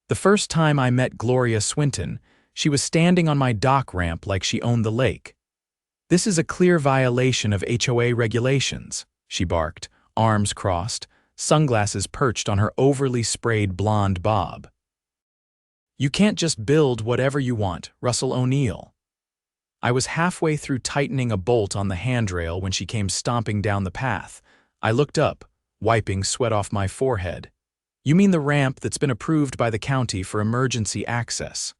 The first time I met Gloria Swinton, she was standing on my dock ramp like she owned the lake. "This is a clear violation of HOA regulations," she barked, arms crossed, sunglasses perched on her overly sprayed blonde bob. "You can't just build whatever you want, Russell O'Neill." I was halfway through tightening a bolt on the handrail when she came stomping down the path. I looked up, wiping sweat off my forehead. "You mean the ramp that's been approved by the county for emergency access?"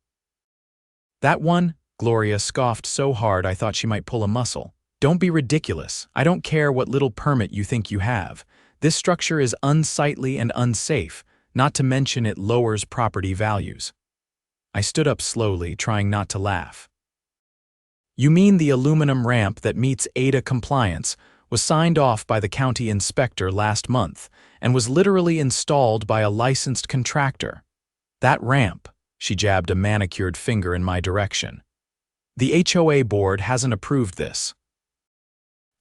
"That one?" Gloria scoffed so hard I thought she might pull a muscle. "Don't be ridiculous. I don't care what little permit you think you have. This structure is unsightly and unsafe, not to mention it lowers property values." I stood up slowly, trying not to laugh. "You mean the aluminum ramp that meets ADA compliance was signed off by the county inspector last month and was literally installed by a licensed contractor. That ramp," she jabbed a manicured finger in my direction. "The HOA board hasn't approved this.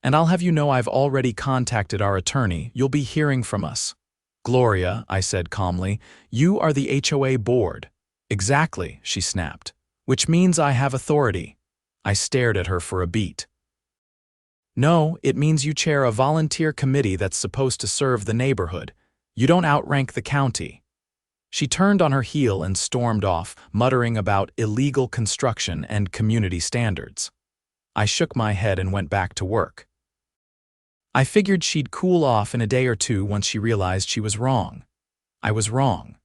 And I'll have you know I've already contacted our attorney. You'll be hearing from us." "Gloria," I said calmly, "you are the HOA board." "Exactly," she snapped, "which means I have authority." I stared at her for a beat. "No, it means you chair a volunteer committee that's supposed to serve the neighborhood. You don't outrank the county." She turned on her heel and stormed off, muttering about illegal construction and community standards. I shook my head and went back to work. I figured she'd cool off in a day or two once she realized she was wrong. I was wrong.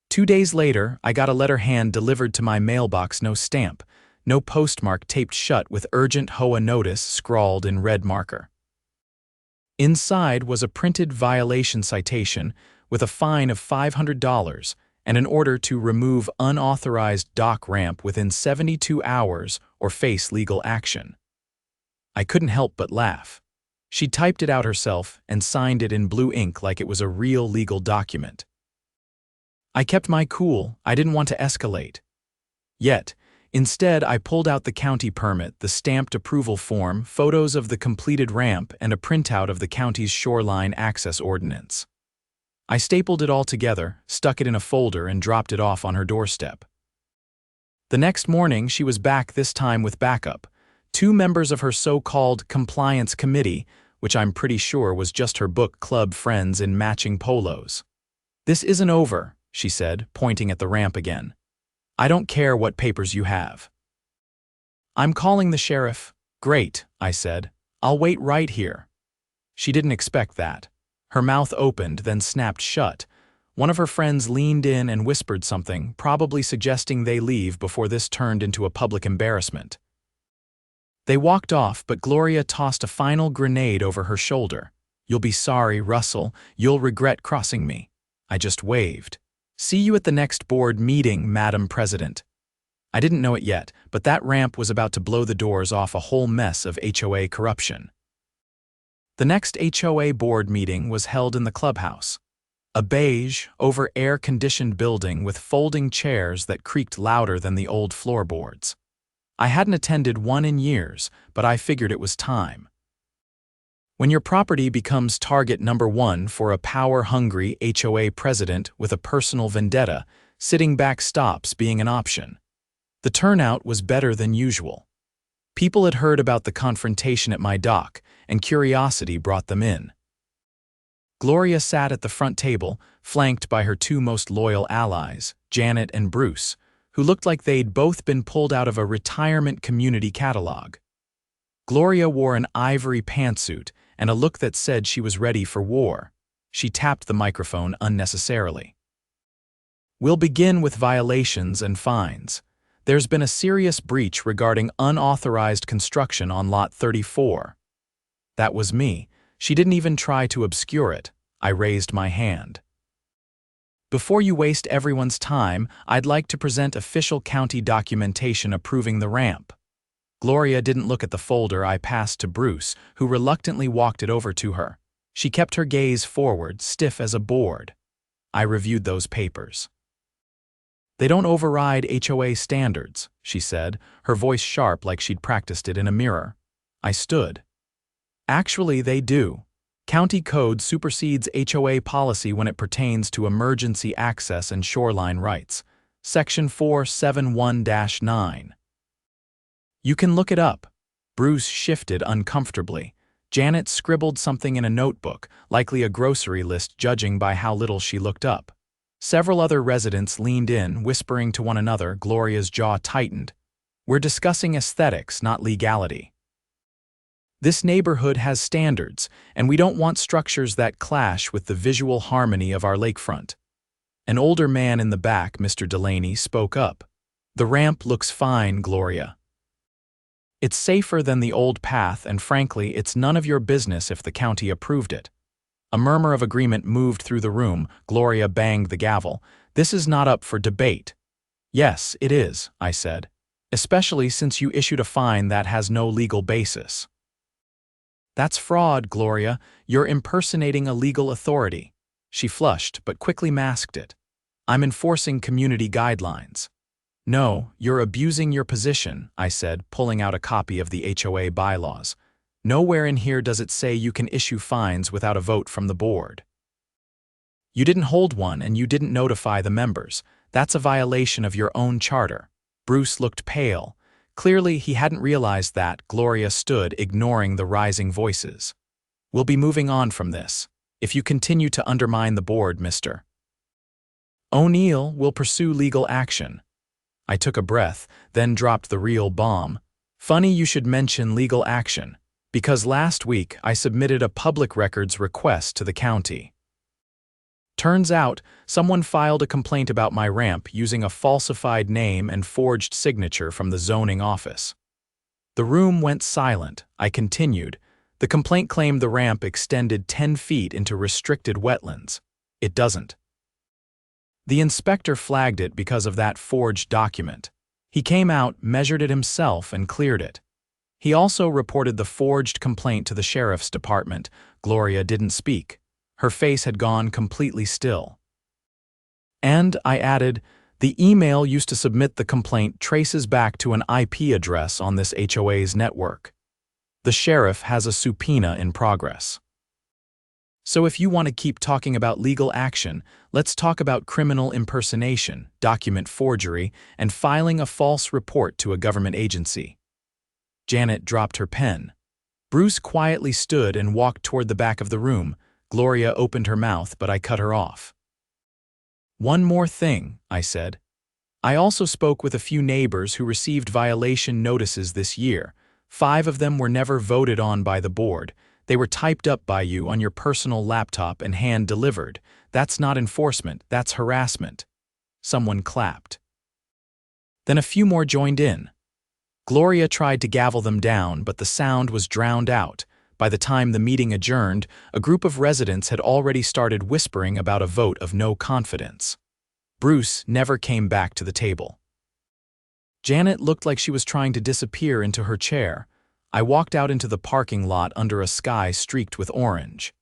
2 days later, I got a letter hand-delivered to my mailbox, no stamp, no postmark, taped shut with urgent HOA notice scrawled in red marker. Inside was a printed violation citation with a fine of $500 and an order to remove unauthorized dock ramp within 72 hours or face legal action. I couldn't help but laugh. She typed it out herself and signed it in blue ink like it was a real legal document. I kept my cool. I didn't want to escalate. Yet, instead, I pulled out the county permit, the stamped approval form, photos of the completed ramp, and a printout of the county's shoreline access ordinance. I stapled it all together, stuck it in a folder, and dropped it off on her doorstep. The next morning, she was back, this time with backup. 2 members of her so-called compliance committee, which I'm pretty sure was just her book club friends in matching polos. "This isn't over," she said, pointing at the ramp again. "I don't care what papers you have." "I'm calling the sheriff." "Great," I said. "I'll wait right here." She didn't expect that. Her mouth opened, then snapped shut. One of her friends leaned in and whispered something, probably suggesting they leave before this turned into a public embarrassment. They walked off, but Gloria tossed a final grenade over her shoulder. "You'll be sorry, Russell. You'll regret crossing me." I just waved. "See you at the next board meeting, Madam President." I didn't know it yet, but that ramp was about to blow the doors off a whole mess of HOA corruption. The next HOA board meeting was held in the clubhouse. A beige, over-air-conditioned building with folding chairs that creaked louder than the old floorboards. I hadn't attended one in years, but I figured it was time. When your property becomes target number 1 for a power-hungry HOA president with a personal vendetta, sitting back stops being an option. The turnout was better than usual. People had heard about the confrontation at my dock, and curiosity brought them in. Gloria sat at the front table, flanked by her 2 most loyal allies, Janet and Bruce, who looked like they'd both been pulled out of a retirement community catalog. Gloria wore an ivory pantsuit and a look that said she was ready for war. She tapped the microphone unnecessarily. "We'll begin with violations and fines. There's been a serious breach regarding unauthorized construction on Lot 34. That was me. She didn't even try to obscure it. I raised my hand. "Before you waste everyone's time, I'd like to present official county documentation approving the ramp." Gloria didn't look at the folder I passed to Bruce, who reluctantly walked it over to her. She kept her gaze forward, stiff as a board. I reviewed those papers. "They don't override HOA standards," she said, her voice sharp like she'd practiced it in a mirror. I stood. "Actually, they do. County code supersedes HOA policy when it pertains to emergency access and shoreline rights. Section 471-9. You can look it up. Bruce shifted uncomfortably. Janet scribbled something in a notebook, likely a grocery list judging by how little she looked up. Several other residents leaned in, whispering to one another. Gloria's jaw tightened. We're discussing aesthetics, not legality. This neighborhood has standards, and we don't want structures that clash with the visual harmony of our lakefront. An older man in the back, Mr. Delaney, spoke up. The ramp looks fine, Gloria. It's safer than the old path, and frankly, it's none of your business if the county approved it. A murmur of agreement moved through the room. Gloria banged the gavel. This is not up for debate. Yes, it is, I said, especially since you issued a fine that has no legal basis. That's fraud, Gloria. You're impersonating a legal authority. She flushed, but quickly masked it. I'm enforcing community guidelines. No, you're abusing your position, I said, pulling out a copy of the HOA bylaws. Nowhere in here does it say you can issue fines without a vote from the board. You didn't hold one and you didn't notify the members. That's a violation of your own charter. Bruce looked pale. Clearly, he hadn't realized that. Gloria stood, ignoring the rising voices. We'll be moving on from this. If you continue to undermine the board, Mr. O'Neill will pursue legal action. I took a breath, then dropped the real bomb. Funny you should mention legal action, because last week I submitted a public records request to the county. Turns out, someone filed a complaint about my ramp using a falsified name and forged signature from the zoning office. The room went silent. I continued. The complaint claimed the ramp extended 10 feet into restricted wetlands. It doesn't. The inspector flagged it because of that forged document. He came out, measured it himself, and cleared it. He also reported the forged complaint to the sheriff's department. Gloria didn't speak. Her face had gone completely still. And, I added, the email used to submit the complaint traces back to an IP address on this HOA's network. The sheriff has a subpoena in progress. So if you want to keep talking about legal action, let's talk about criminal impersonation, document forgery, and filing a false report to a government agency. Janet dropped her pen. Bruce quietly stood and walked toward the back of the room. Gloria opened her mouth, but I cut her off. One more thing, I said. I also spoke with a few neighbors who received violation notices this year. 5 of them were never voted on by the board. They were typed up by you on your personal laptop and hand-delivered. That's not enforcement, that's harassment. Someone clapped. Then a few more joined in. Gloria tried to gavel them down, but the sound was drowned out. By the time the meeting adjourned, a group of residents had already started whispering about a vote of no confidence. Bruce never came back to the table. Janet looked like she was trying to disappear into her chair. I walked out into the parking lot under a sky streaked with orange.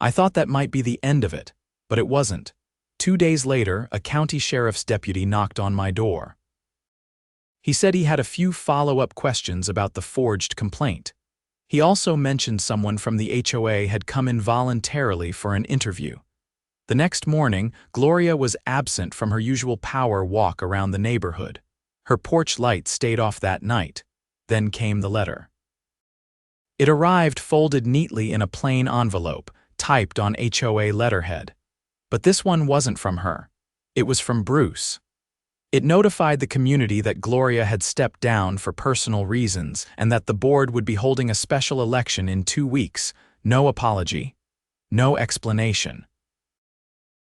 I thought that might be the end of it, but it wasn't. 2 days later, a county sheriff's deputy knocked on my door. He said he had a few follow-up questions about the forged complaint. He also mentioned someone from the HOA had come in voluntarily for an interview. The next morning, Gloria was absent from her usual power walk around the neighborhood. Her porch light stayed off that night. Then came the letter. It arrived folded neatly in a plain envelope, typed on HOA letterhead. But this one wasn't from her. It was from Bruce. It notified the community that Gloria had stepped down for personal reasons and that the board would be holding a special election in 2 weeks. No apology. No explanation.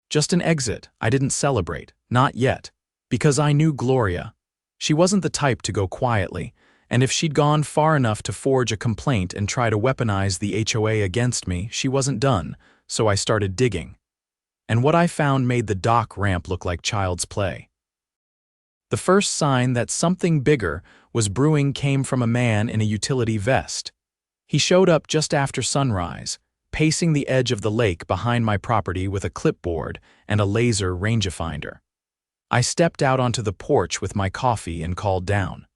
Just an exit. I didn't celebrate. Not yet. Because I knew Gloria. She wasn't the type to go quietly, and if she'd gone far enough to forge a complaint and try to weaponize the HOA against me, she wasn't done, so I started digging. And what I found made the dock ramp look like child's play. The first sign that something bigger was brewing came from a man in a utility vest. He showed up just after sunrise, pacing the edge of the lake behind my property with a clipboard and a laser rangefinder. I stepped out onto the porch with my coffee and called down.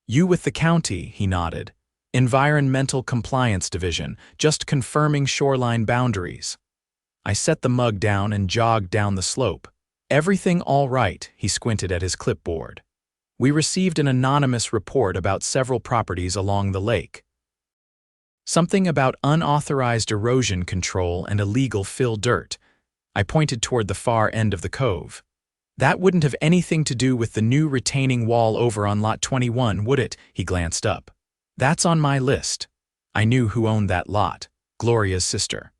You with the county, he nodded. Environmental Compliance Division, just confirming shoreline boundaries. I set the mug down and jogged down the slope. Everything all right, he squinted at his clipboard. We received an anonymous report about several properties along the lake. Something about unauthorized erosion control and illegal fill dirt. I pointed toward the far end of the cove. That wouldn't have anything to do with the new retaining wall over on Lot 21, would it? He glanced up. That's on my list. I knew who owned that lot, Gloria's sister.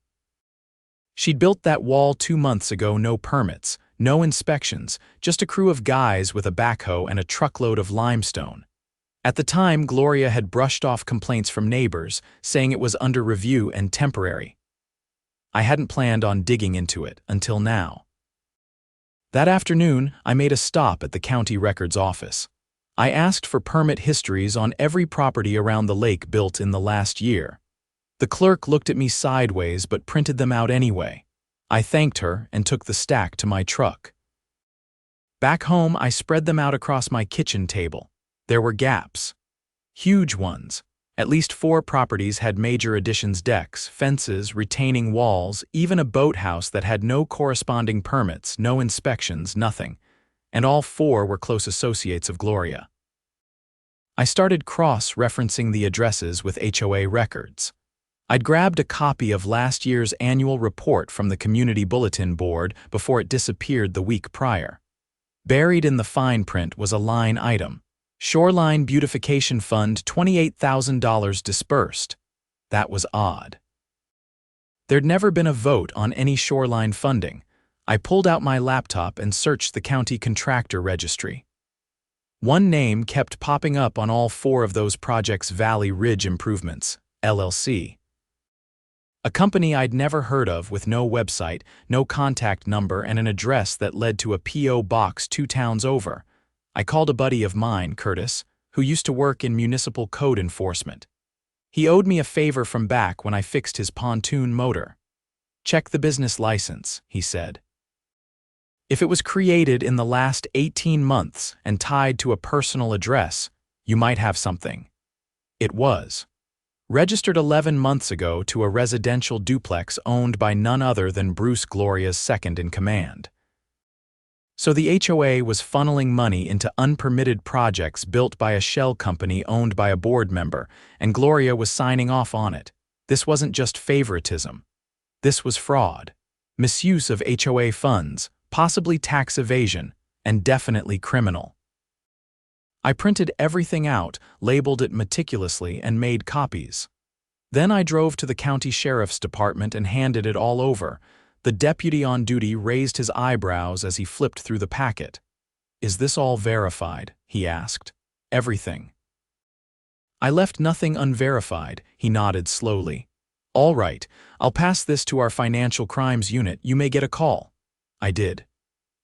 She'd built that wall 2 months ago, no permits, no inspections, just a crew of guys with a backhoe and a truckload of limestone. At the time, Gloria had brushed off complaints from neighbors, saying it was under review and temporary. I hadn't planned on digging into it until now. That afternoon, I made a stop at the county records office. I asked for permit histories on every property around the lake built in the last year. The clerk looked at me sideways but printed them out anyway. I thanked her and took the stack to my truck. Back home, I spread them out across my kitchen table. There were gaps. Huge ones. At least 4 properties had major additions decks, fences, retaining walls, even a boathouse that had no corresponding permits, no inspections, nothing. And all 4 were close associates of Gloria. I started cross-referencing the addresses with HOA records. I'd grabbed a copy of last year's annual report from the community bulletin board before it disappeared the week prior. Buried in the fine print was a line item. Shoreline Beautification Fund, $28,000 dispersed. That was odd. There'd never been a vote on any shoreline funding. I pulled out my laptop and searched the county contractor registry. One name kept popping up on all 4 of those projects: Valley Ridge Improvements, LLC. A company I'd never heard of with no website, no contact number, and an address that led to a P.O. box 2 towns over. I called a buddy of mine, Curtis, who used to work in municipal code enforcement. He owed me a favor from back when I fixed his pontoon motor. Check the business license, he said. If it was created in the last 18 months and tied to a personal address, you might have something. It was. Registered 11 months ago to a residential duplex owned by none other than Bruce, Gloria's second-in-command. So the HOA was funneling money into unpermitted projects built by a shell company owned by a board member, and Gloria was signing off on it. This wasn't just favoritism. This was fraud. Misuse of HOA funds, possibly tax evasion, and definitely criminal. I printed everything out, labeled it meticulously, and made copies. Then I drove to the county sheriff's department and handed it all over. The deputy on duty raised his eyebrows as he flipped through the packet. "Is this all verified?" he asked. "Everything." I left nothing unverified, he nodded slowly. "All right, I'll pass this to our financial crimes unit. You may get a call." I did.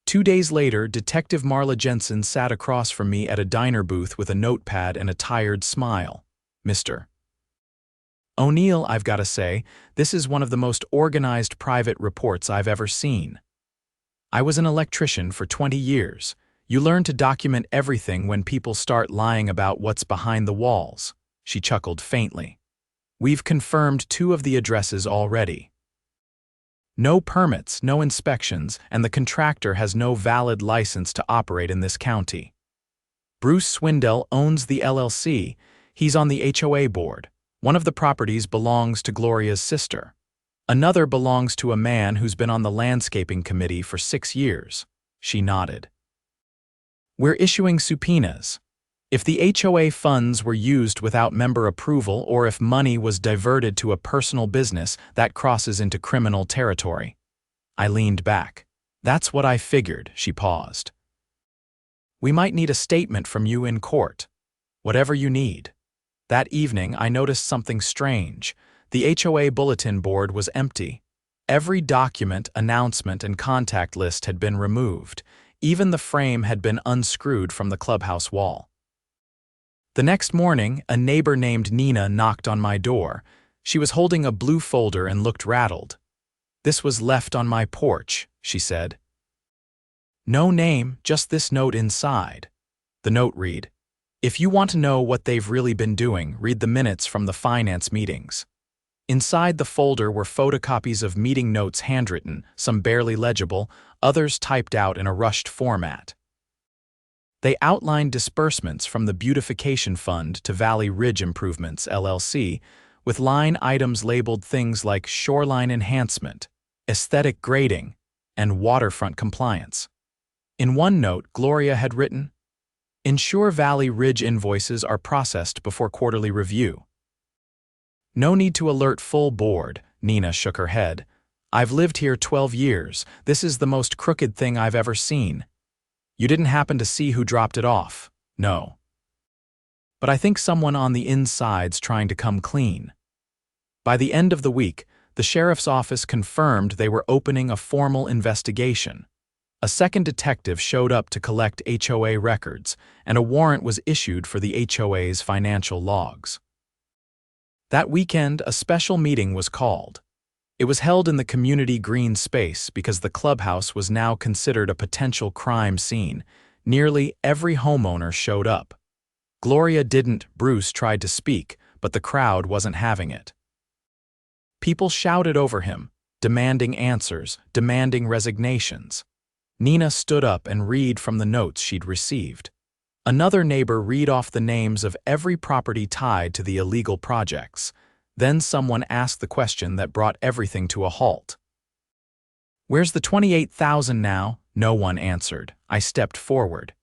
2 days later, Detective Marla Jensen sat across from me at a diner booth with a notepad and a tired smile. "Mr. O'Neill, I've got to say, this is one of the most organized private reports I've ever seen. I was an electrician for 20 years. You learn to document everything when people start lying about what's behind the walls." She chuckled faintly. "We've confirmed 2 of the addresses already. No permits, no inspections, and the contractor has no valid license to operate in this county. Bruce Swinton owns the LLC. He's on the HOA board. One of the properties belongs to Gloria's sister. Another belongs to a man who's been on the landscaping committee for 6 years. She nodded. "We're issuing subpoenas. If the HOA funds were used without member approval or if money was diverted to a personal business, that crosses into criminal territory." I leaned back. "That's what I figured." She paused. "We might need a statement from you in court. Whatever you need." That evening, I noticed something strange. The HOA bulletin board was empty. Every document, announcement, and contact list had been removed. Even the frame had been unscrewed from the clubhouse wall. The next morning, a neighbor named Nina knocked on my door. She was holding a blue folder and looked rattled. "This was left on my porch," she said. "No name, just this note inside." The note read, If you want to know what they've really been doing, read the minutes from the finance meetings. Inside the folder were photocopies of meeting notes handwritten, some barely legible, others typed out in a rushed format. They outlined disbursements from the Beautification Fund to Valley Ridge Improvements, LLC, with line items labeled things like shoreline enhancement, aesthetic grading, and waterfront compliance. In one note, Gloria had written, "Ensure Valley Ridge invoices are processed before quarterly review." "No need to alert full board," Nina shook her head. "I've lived here 12 years. This is the most crooked thing I've ever seen. You didn't happen to see who dropped it off?" "No. But I think someone on the inside's trying to come clean." By the end of the week, the sheriff's office confirmed they were opening a formal investigation. A second detective showed up to collect HOA records, and a warrant was issued for the HOA's financial logs. That weekend, a special meeting was called. It was held in the community green space because the clubhouse was now considered a potential crime scene. Nearly every homeowner showed up. Gloria didn't. Bruce tried to speak, but the crowd wasn't having it. People shouted over him, demanding answers, demanding resignations. Nina stood up and read from the notes she'd received. Another neighbor read off the names of every property tied to the illegal projects. Then someone asked the question that brought everything to a halt. "Where's the $28,000 now?" No one answered. I stepped forward.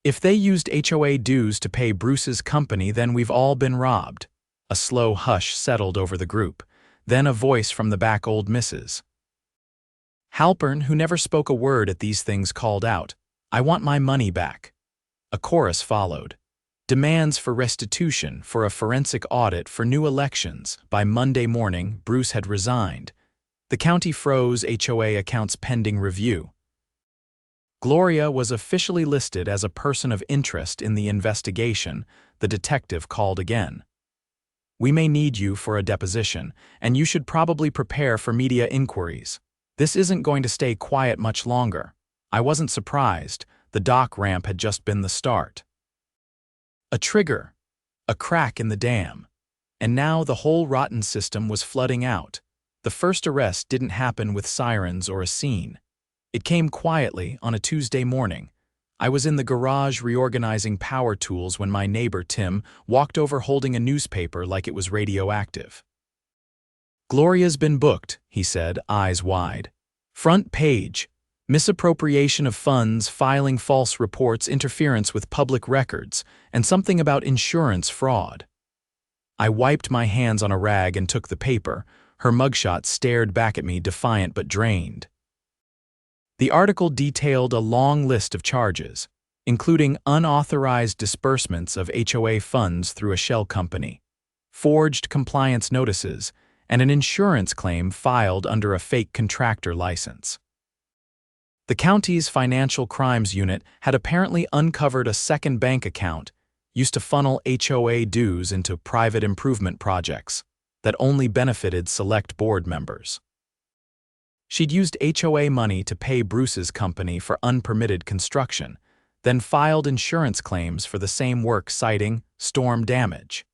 "If they used HOA dues to pay Bruce's company, then we've all been robbed." A slow hush settled over the group. Then a voice from the back, old Mrs. Halpern, who never spoke a word at these things, called out, "I want my money back." A chorus followed. Demands for restitution, for a forensic audit, for new elections. By Monday morning, Bruce had resigned. The county froze HOA accounts pending review. Gloria was officially listed as a person of interest in the investigation. The detective called again. "We may need you for a deposition, and you should probably prepare for media inquiries. This isn't going to stay quiet much longer." I wasn't surprised. The dock ramp had just been the start. A trigger, a crack in the dam. And now the whole rotten system was flooding out. The first arrest didn't happen with sirens or a scene. It came quietly on a Tuesday morning. I was in the garage reorganizing power tools when my neighbor, Tim, walked over holding a newspaper like it was radioactive. "Gloria's been booked," he said, eyes wide. "Front page. Misappropriation of funds, filing false reports, interference with public records, and something about insurance fraud." I wiped my hands on a rag and took the paper. Her mugshot stared back at me, defiant but drained. The article detailed a long list of charges, including unauthorized disbursements of HOA funds through a shell company, forged compliance notices, and an insurance claim filed under a fake contractor license. The county's financial crimes unit had apparently uncovered a second bank account used to funnel HOA dues into private improvement projects that only benefited select board members. She'd used HOA money to pay Bruce's company for unpermitted construction, then filed insurance claims for the same work, citing storm damage.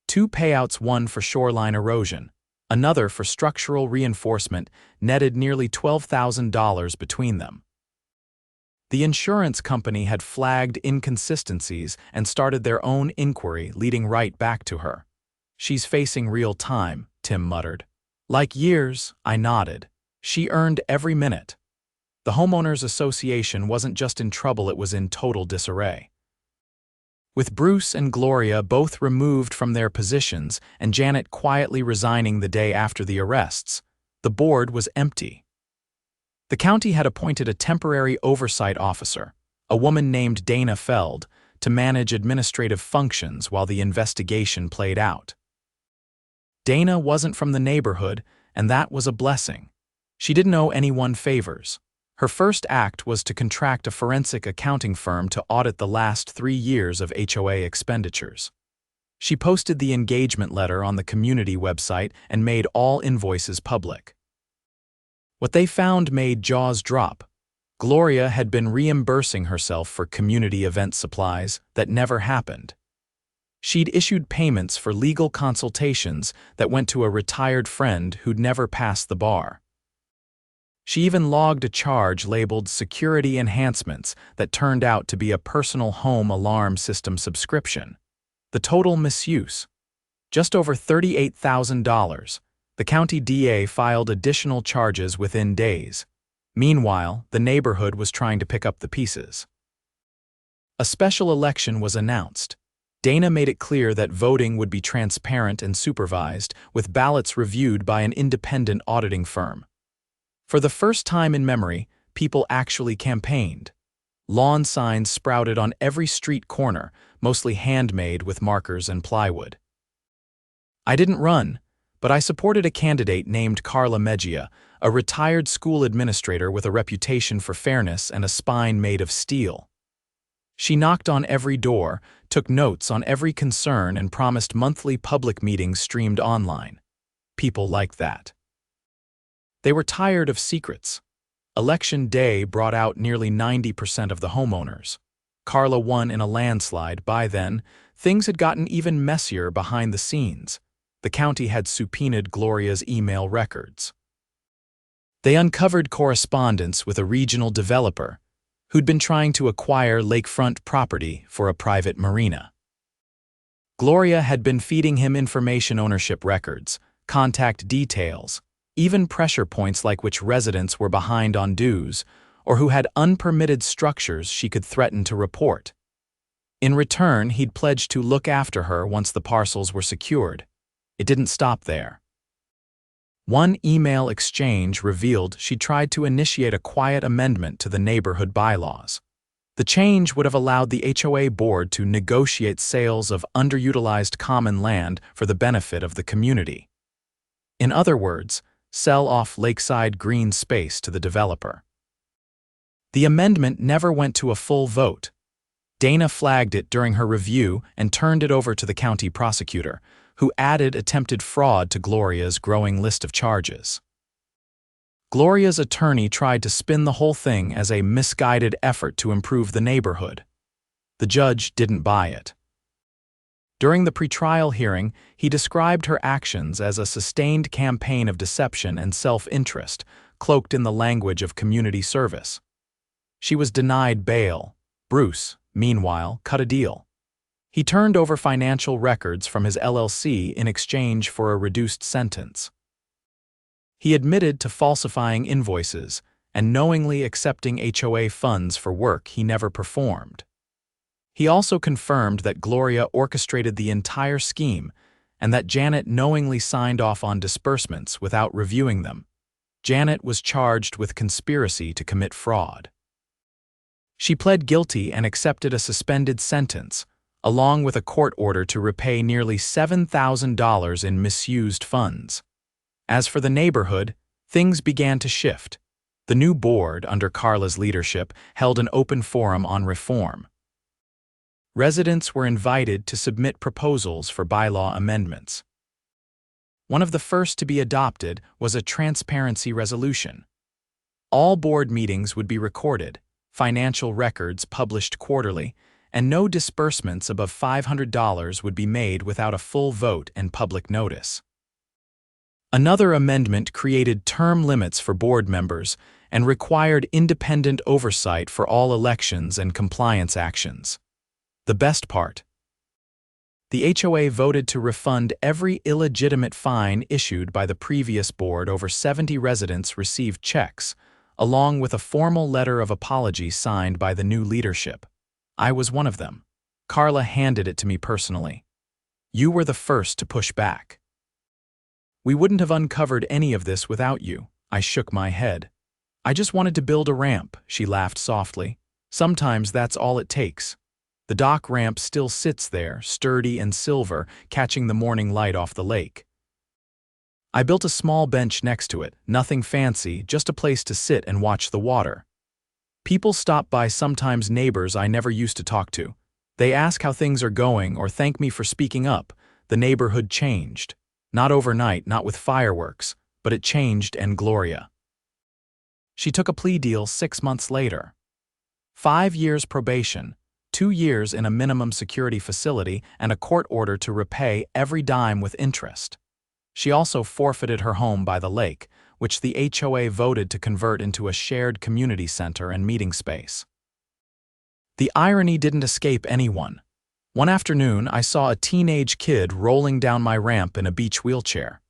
2 payouts, one for shoreline erosion, another for structural reinforcement, netted nearly $12,000 between them. The insurance company had flagged inconsistencies and started their own inquiry, leading right back to her. "She's facing real time," Tim muttered. "Like years," I nodded. "She earned every minute." The homeowners association wasn't just in trouble, it was in total disarray. With Bruce and Gloria both removed from their positions and Janet quietly resigning the day after the arrests, the board was empty. The county had appointed a temporary oversight officer, a woman named Dana Feld, to manage administrative functions while the investigation played out. Dana wasn't from the neighborhood, and that was a blessing. She didn't owe anyone favors. Her first act was to contract a forensic accounting firm to audit the last 3 years of HOA expenditures. She posted the engagement letter on the community website and made all invoices public. What they found made jaws drop. Gloria had been reimbursing herself for community event supplies that never happened. She'd issued payments for legal consultations that went to a retired friend who'd never passed the bar. She even logged a charge labeled security enhancements that turned out to be a personal home alarm system subscription. The total misuse: just over $38,000. The county DA filed additional charges within days. Meanwhile, the neighborhood was trying to pick up the pieces. A special election was announced. Dana made it clear that voting would be transparent and supervised, with ballots reviewed by an independent auditing firm. For the first time in memory, people actually campaigned. Lawn signs sprouted on every street corner, mostly handmade with markers and plywood. I didn't run, but I supported a candidate named Carla Mejia, a retired school administrator with a reputation for fairness and a spine made of steel. She knocked on every door, took notes on every concern, and promised monthly public meetings streamed online. People liked that. They were tired of secrets. Election day brought out nearly 90% of the homeowners. Carla won in a landslide. By then, things had gotten even messier behind the scenes. The county had subpoenaed Gloria's email records. They uncovered correspondence with a regional developer who'd been trying to acquire lakefront property for a private marina. Gloria had been feeding him information ownership records, contact details, even pressure points like which residents were behind on dues or who had unpermitted structures she could threaten to report. In return, he'd pledged to look after her once the parcels were secured. It didn't stop there. One email exchange revealed she tried to initiate a quiet amendment to the neighborhood bylaws. The change would have allowed the HOA board to negotiate sales of underutilized common land for the benefit of the community. In other words, sell off lakeside green space to the developer. The amendment never went to a full vote. Dana flagged it during her review and turned it over to the county prosecutor, who added attempted fraud to Gloria's growing list of charges. Gloria's attorney tried to spin the whole thing as a misguided effort to improve the neighborhood. The judge didn't buy it. During the pretrial hearing, he described her actions as a sustained campaign of deception and self-interest, cloaked in the language of community service. She was denied bail. Bruce, meanwhile, cut a deal. He turned over financial records from his LLC in exchange for a reduced sentence. He admitted to falsifying invoices and knowingly accepting HOA funds for work he never performed. He also confirmed that Gloria orchestrated the entire scheme and that Janet knowingly signed off on disbursements without reviewing them. Janet was charged with conspiracy to commit fraud. She pled guilty and accepted a suspended sentence, along with a court order to repay nearly $7,000 in misused funds. As for the neighborhood, things began to shift. The new board, under Carla's leadership, held an open forum on reform. Residents were invited to submit proposals for bylaw amendments. One of the first to be adopted was a transparency resolution. All board meetings would be recorded, financial records published quarterly, and no disbursements above $500 would be made without a full vote and public notice. Another amendment created term limits for board members and required independent oversight for all elections and compliance actions. The best part: the HOA voted to refund every illegitimate fine issued by the previous board. Over 70 residents received checks, along with a formal letter of apology signed by the new leadership. I was one of them. Carla handed it to me personally. "You were the first to push back. We wouldn't have uncovered any of this without you." I shook my head. "I just wanted to build a ramp," she laughed softly. "Sometimes that's all it takes." The dock ramp still sits there, sturdy and silver, catching the morning light off the lake. I built a small bench next to it, nothing fancy, just a place to sit and watch the water. People stop by, sometimes neighbors I never used to talk to. They ask how things are going or thank me for speaking up. The neighborhood changed. Not overnight, not with fireworks, but it changed. And Gloria. She took a plea deal 6 months later. 5 years probation, 2 years in a minimum security facility, and a court order to repay every dime with interest. She also forfeited her home by the lake, which the HOA voted to convert into a shared community center and meeting space. The irony didn't escape anyone. One afternoon, I saw a teenage kid rolling down my ramp in a beach wheelchair.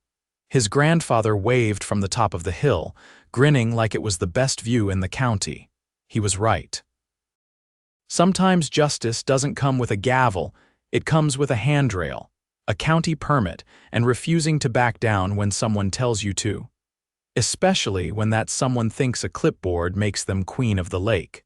His grandfather waved from the top of the hill, grinning like it was the best view in the county. He was right. Sometimes justice doesn't come with a gavel, it comes with a handrail, a county permit, and refusing to back down when someone tells you to. Especially when that someone thinks a clipboard makes them queen of the lake.